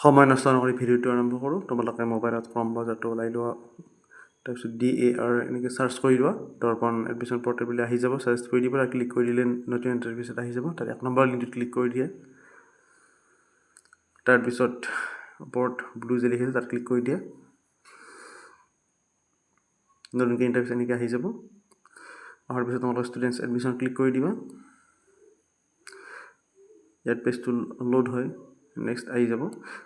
সময় নষ্ট নকৰি ভিডিঅ'টো আৰম্ভ কৰোঁ। তোমালোকে মোবাইলত ক্ৰম ব্ৰাউজাৰটো ওলাই লোৱা, তাৰপিছত DAR এনেকৈ চাৰ্চ কৰি লোৱা, দৰ্পণ এডমিশ্যন পৰ্টেল বুলি আহি যাব, চাৰ্চ কৰি দিব আৰু ক্লিক কৰি দিলে নতুন ইণ্টাৰফেচত আহি যাব। তাত 1 নম্বৰ লিংকটোত ক্লিক কৰি দিয়ে। তাৰপিছত ওপৰত ব্লু যে লিখিছে তাত ক্লিক কৰি দিয়ে। নতুনকৈ ইণ্টাৰফেচ এনেকৈ আহি যাব। অহাৰ পিছত তোমালোকৰ ষ্টুডেণ্টছ এডমিশ্যন ক্লিক কৰি দিবা। ইয়াত পেজটো লোড হয়, নেক্সট আহি যাব।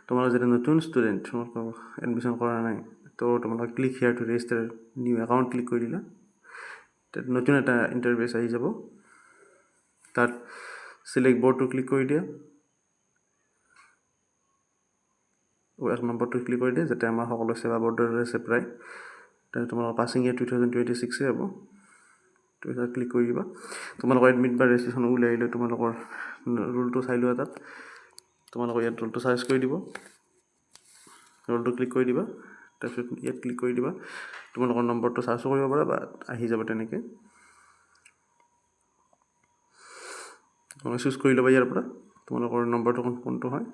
তোমালোকে যেতিয়া নতুন ষ্টুডেণ্ট, তোমালোকক এডমিশ্যন কৰা নাই, তো তোমালোকে click here to register new account click কৰি দিলা। তাত নতুন এটা ইণ্টাৰফেচ আহি যাব। তাত চিলেক্ট বৰ্ডটো ক্লিক কৰি দিয়া, 1 নম্বৰটো ক্লিক কৰি দিয়া, যাতে আমাৰ সকলো সেৱা বৰ্ডৰ দৰে আছে প্ৰায়। তাৰপিছত তোমালোকৰ পাছিং ইয়েৰ 2026 হ'ব, তাত ক্লিক কৰি দিবা। তোমালোকৰ এডমিট বা ৰেজিষ্ট্ৰেশ্যন ওলাই আহিলে তোমালোকৰ ৰোলটো চাই লোৱা। তাত তোমালোকৰ ইয়াত ৰোলটো চাৰ্চ কৰি দিব, ৰোলটো ক্লিক কৰি দিবা। তাৰপিছত ইয়াত ক্লিক কৰি দিবা। তোমালোকৰ নম্বৰটো চাৰ্চো কৰিব পাৰা বা আহি যাব তেনেকৈ। তোমালোকে চুজ কৰি ল'বা ইয়াৰ পৰা তোমালোকৰ নম্বৰটো কোনটো হয়।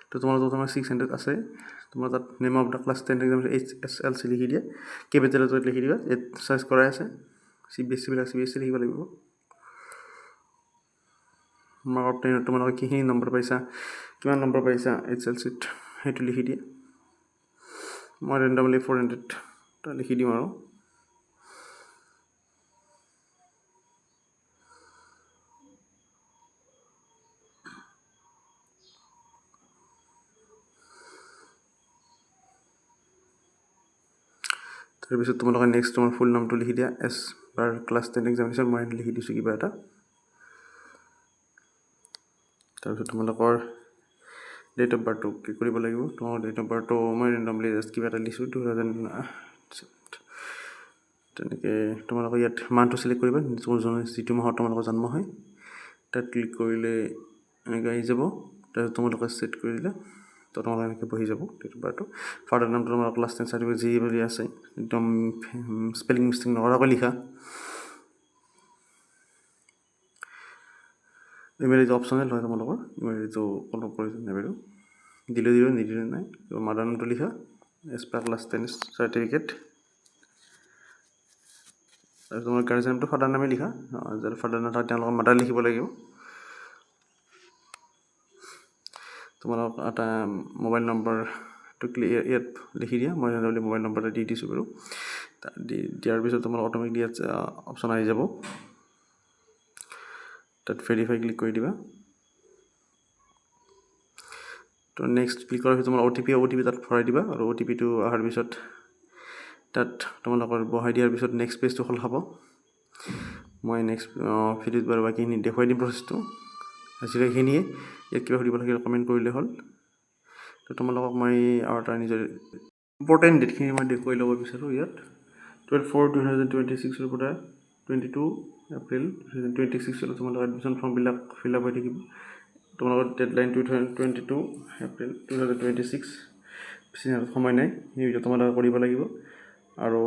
তো তোমালোকৰ তোমাৰ 600 আছে। তোমাৰ তাত name of the class 10 examination HSLC লিখি দিয়া, কেপিটেলত লিখি দিবা। ইয়াত চাৰ্চ কৰাই আছে, CBSE বিলাক CBSE লিখিব লাগিব। মাৰ্ক অফ 10 তোমালোকে কিখিনি নম্বৰ পাইছা, কিমান নম্বৰ পাইছা HSLCত সেইটো লিখি দিয়া। মই ৰেণ্ডমলি 400 লিখি দিওঁ আৰু তাৰপিছত তোমালোকে নেক্সট তোমাৰ ফুল নামটো লিখি দিয়া। এছ বাৰ ক্লাছ 10 এক্সামিনেশ্যন মই লিখি দিছোঁ কিবা এটা। তাৰপিছত তোমালোকৰ ডেট অফ বাৰ্থটো কি কৰিব লাগিব। তোমালোকৰ ডেট অফ বাৰ্থটো মই ৰেণ্ডমলি জাষ্ট কিবা এটা লিখিছোঁ 2000। তেনেকৈ তোমালোকে ইয়াত মান্থটো চিলেক্ট কৰিবা, যিটো মাহত তোমালোকৰ জন্ম হয়। তাত ক্লিক কৰিলে এনেকৈ আহি যাব। তাৰপিছত তোমালোকে ছেট কৰি দিলে তো তোমালোকে এনেকৈ বহি যাব ডেট অফ বাৰ্থটো। ফাদাৰ নামটো তোমালোকৰ ক্লাছ 10 চাৰ্টিফিকেট যি বুলি আছে একদম স্পেলিং মিষ্টেক নকৰাকৈ লিখা। ইমেইল আইডি অপশ্যনেল হয় তোমালোকৰ, ইমেইল আইডিটো কোনো প্ৰয়োজন নাই বাৰু। দিলে নিদিলে নাই। মাদাৰ নামটো লিখা, এজ পাৰ ক্লাছ 10 চাৰ্টিফিকেট। তাৰপিছত তোমাৰ গাৰ্জেন নামটো ফাদাৰ নামে লিখা, যাতে ফাদাৰ নাথাকে তেওঁলোকৰ মাদাৰ লিখিব লাগিব। তোমালোক এটা মোবাইল নম্বৰটো ইয়াত লিখি দিয়া, মই মোবাইল নম্বৰ এটা দি দিছোঁ বাৰু। দিয়াৰ পিছত তোমালোক অট'মেটিক ইয়াত অপশ্যন আহি যাব। তাত ভেৰিফাই ক্লিক কৰি দিবা। তো নেক্সট ক্লিক কৰাৰ পিছত তোমাৰ OTP তাত ভৰাই দিবা। আৰু OTPটো অহাৰ পিছত তাত তোমালোকৰ বহাই দিয়াৰ পিছত নেক্সট পেজটো খোল খাব। মই নেক্সট ভিডিঅ'ত বাৰু বাকীখিনি দেখুৱাই দিম প্ৰচেছটো। আজিলৈ এইখিনিয়ে। ইয়াত কিবা সুধিব লাগে কমেণ্ট কৰিলে হ'ল। তো তোমালোকক মই আৰু এটা নিজৰ ইম্পৰ্টেণ্ট ডেটখিনি মই দেখুৱাই ল'ব বিচাৰোঁ। ইয়াত 12/4/2026 পৰা 22 এপ্ৰিল 2026 তোমালোকৰ এডমিশ্যন ফৰ্মবিলাক ফিল আপ হৈ থাকিব। তোমালোকৰ ডেডলাইন 22 এপ্ৰিল 2026। বেছি সময় নাই, সেই ভিডিঅ' তোমালোকে কৰিব লাগিব। আৰু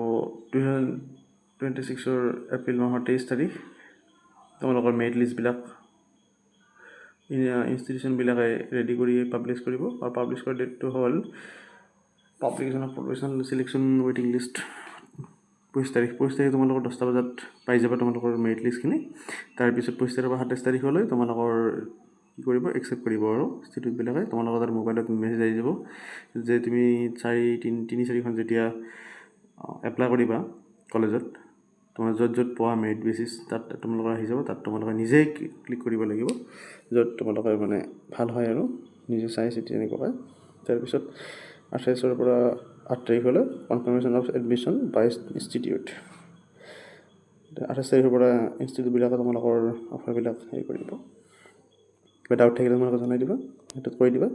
2026 এপ্ৰিল মাহৰ 23 তাৰিখ তোমালোকৰ মেৰিট লিষ্টবিলাক ইনষ্টিটিউশ্যনবিলাকে ৰেডি কৰি পাব্লিছ কৰিব। আৰু পাব্লিছ কৰা ডেটটো হ'ল পাব্লিকেশ্যন অফ প্ৰফেশ্যনেল চিলেকশ্যন ৱেইটিং লিষ্ট 25 তাৰিখ। 25 তাৰিখ তোমালোকৰ 10টা বজাত পাই যাবা তোমালোকৰ মেৰিট লিষ্টখিনি। তাৰপিছত 25 তাৰিখৰ পৰা 27 তাৰিখলৈ তোমালোকৰ কি কৰিব, একচেপ্ট কৰিব আৰু ইনষ্টিটিউটবিলাকে। তোমালোকৰ তাত মোবাইলত মেছেজ আহি যাব যে তুমি 3-4খন যেতিয়া এপ্লাই কৰিবা কলেজত, তোমাৰ য'ত পোৱা মেৰিট বেচিছ তাত তোমালোকৰ আহি যাব। তাত তোমালোকে নিজেই ক্লিক কৰিব লাগিব, য'ত তোমালোকে মানে ভাল হয় আৰু নিজে চাই চিতি এনেকুৱাকৈ। তাৰপিছত 28 পৰা 8 তাৰিখলৈ confirmation of admission by institute. 28 তাৰিখৰ পৰা ইনষ্টিটিউটবিলাকে তোমালোকৰ অফাৰবিলাক হেৰি কৰিব। কিবা ডাউট থাকিলে তোমালোকে জনাই দিবা, সেইটোত কৰি দিবা।